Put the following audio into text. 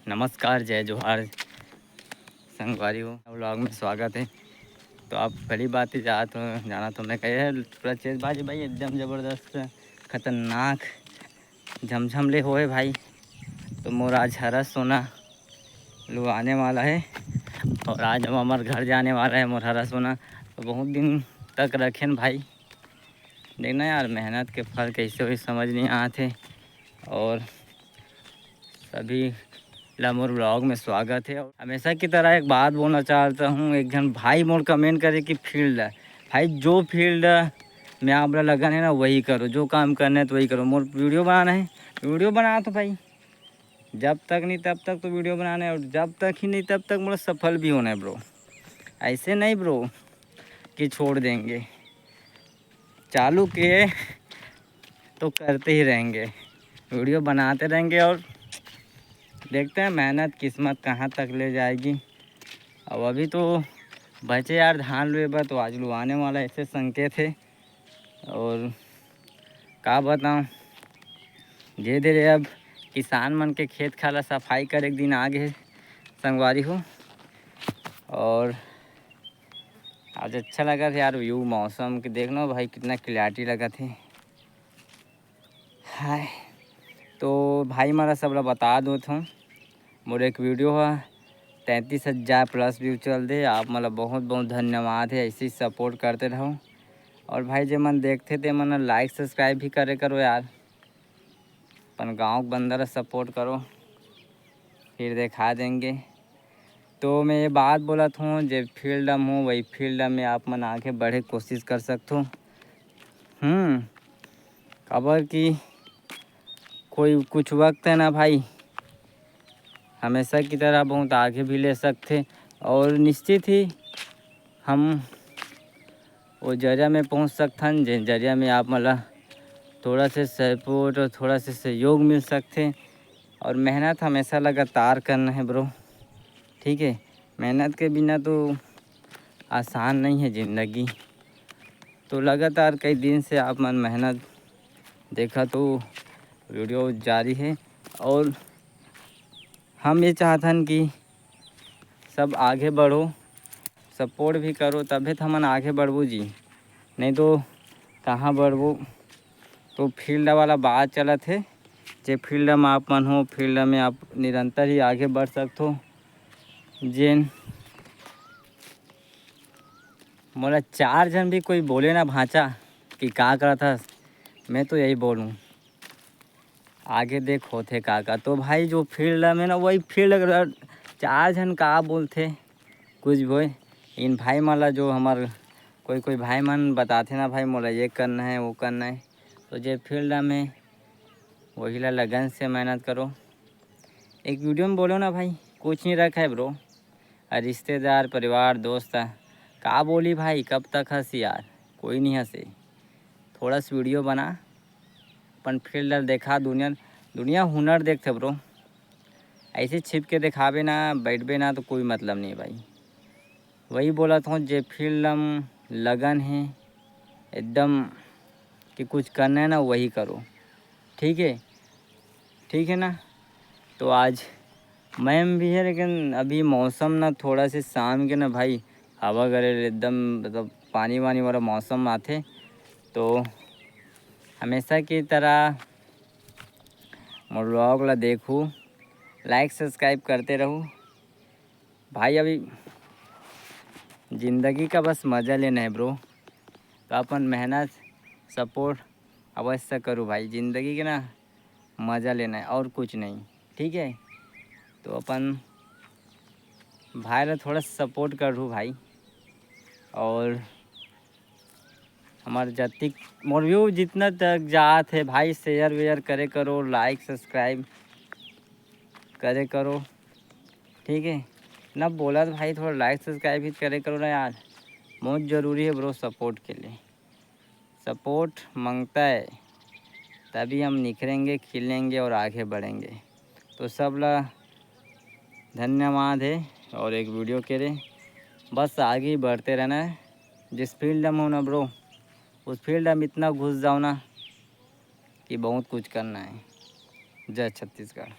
नमस्कार, जय जोहार संगवारी हो व्लॉग में स्वागत है। तो आप पहली बात ही जाना तो मैं कहे पूरा चेज़बाजी भाई एकदम ज़बरदस्त खतरनाक झमझमले होए भाई। तो मोर आज हरा सोना लो आने वाला है और आज हम हमारे घर जाने वाला है मोर हरा सोना। तो बहुत दिन तक रखें भाई, देखना यार मेहनत के फल कैसे हुई समझ नहीं आते। और सभी मोर ब्लॉग में स्वागत है। हमेशा की तरह एक बात बोलना चाहता हूँ, एक जन भाई मोर कमेंट करे कि फील्ड है भाई, जो फील्ड में आप लगन है ना वही करो, जो काम करना है तो वही करो। मोर वीडियो बनाना है, वीडियो बना तो भाई जब तक नहीं तब तक तो वीडियो बनाना है, और जब तक ही नहीं तब तक मोर सफल भी होना है ब्रो। ऐसे नहीं ब्रो कि छोड़ देंगे, चालू किए तो करते ही रहेंगे, वीडियो बनाते रहेंगे और देखते हैं मेहनत किस्मत कहाँ तक ले जाएगी। अब अभी तो बचे यार धान लुएबा, तो आज लुआने वाला ऐसे संकेत है। और का बताऊँ, धीरे धीरे अब किसान मन के खेत खाला सफाई कर एक दिन आगे संगवारी हो। और आज अच्छा लगा था यार व्यू मौसम के देखना भाई, कितना क्लैरिटी लगा थे। हाय तो भाई मारा सब ला बता दो था, मोर एक वीडियो है 33,000 प्लस व्यू चल दे। आप मतलब बहुत बहुत धन्यवाद है, ऐसे ही सपोर्ट करते रहो। और भाई जो मन देखते थे मन लाइक सब्सक्राइब भी करे करो यार, अपन गाँव के बंदर सपोर्ट करो, फिर दिखा देंगे। तो मैं ये बात बोला था, जो फील्ड में हूँ वही फील्ड में आप मन आगे बढ़े कोशिश कर सकते हो। खबर कि कोई कुछ वक्त है ना भाई, हमेशा की तरह बहुत आगे भी ले सकते। और निश्चित ही हम वो जरिया में पहुंच सकथन जिन जरिया में आप मतलब थोड़ा से सपोर्ट और थोड़ा से सहयोग मिल सकते। और मेहनत हमेशा लगातार करना है ब्रो, ठीक है। मेहनत के बिना तो आसान नहीं है ज़िंदगी। तो लगातार कई दिन से आप मन मेहनत देखा तो वीडियो जारी है। और हम ये चाहतन कि सब आगे बढ़ो, सपोर्ट भी करो, तभी तो हमन आगे बढ़बो जी, नहीं तो कहाँ बढ़बो। तो फील्ड वाला बात चलत है, जे फील्ड में आप मन हो फील्ड में आप निरंतर ही आगे बढ़ सकते हो। जेन मोला 4 जन भी कोई बोले ना भांचा कि का करा था, मैं तो यही बोलूँ आगे देख होते का। तो भाई जो फील्ड में ना वही फील्ड 4 जन का बोलते कुछ भी इन भाई माला जो हमार कोई भाई मन बताते ना भाई मोला ये करना है वो करना है, तो जे फील्ड में वही ला लगन से मेहनत करो। एक वीडियो में बोलो ना भाई, कुछ नहीं रखा है ब्रो, रिश्तेदार परिवार दोस्त का बोली भाई, कब तक हंसी यार, कोई नहीं हंसे। थोड़ा सा वीडियो बना, अपन फील्ड देखा, दुनिया हुनर देखते ब्रो। ऐसे छिप के दिखावे ना बैठबे ना तो कोई मतलब नहीं भाई। वही बोला था, जे फील्ड लगन है एकदम कि कुछ करना है ना वही करो, ठीक है, ठीक है ना। तो आज मैम भी है, लेकिन अभी मौसम ना थोड़ा से शाम के ना भाई हवा करे एकदम मतलब पानी वानी वाला मौसम आते। तो हमेशा की तरह मोर व्लॉग ला देखूँ, लाइक सब्सक्राइब करते रहूँ भाई। अभी ज़िंदगी का बस मज़ा लेना है ब्रो, तो अपन मेहनत सपोर्ट अवश्य करूँ भाई। ज़िंदगी के ना मज़ा लेना है और कुछ नहीं, ठीक है। तो अपन भाई ला थोड़ा सपोर्ट करूँ भाई। और हमारे जाति मोर व्यू जितना तक जात है भाई, शेयर वेयर करे करो, लाइक सब्सक्राइब करे करो, ठीक है ना। बोला तो भाई थोड़ा लाइक सब्सक्राइब भी करे करो ना यार, बहुत ज़रूरी है ब्रो। सपोर्ट के लिए सपोर्ट मांगता है, तभी हम निखरेंगे, खिलेंगे और आगे बढ़ेंगे। तो सब ला धन्यवाद है। और एक वीडियो के लिए बस आगे बढ़ते रहना है। जिस फील्ड में हो ना ब्रो, उस फील्ड में इतना घुस जाओ ना कि बहुत कुछ करना है। जय छत्तीसगढ़।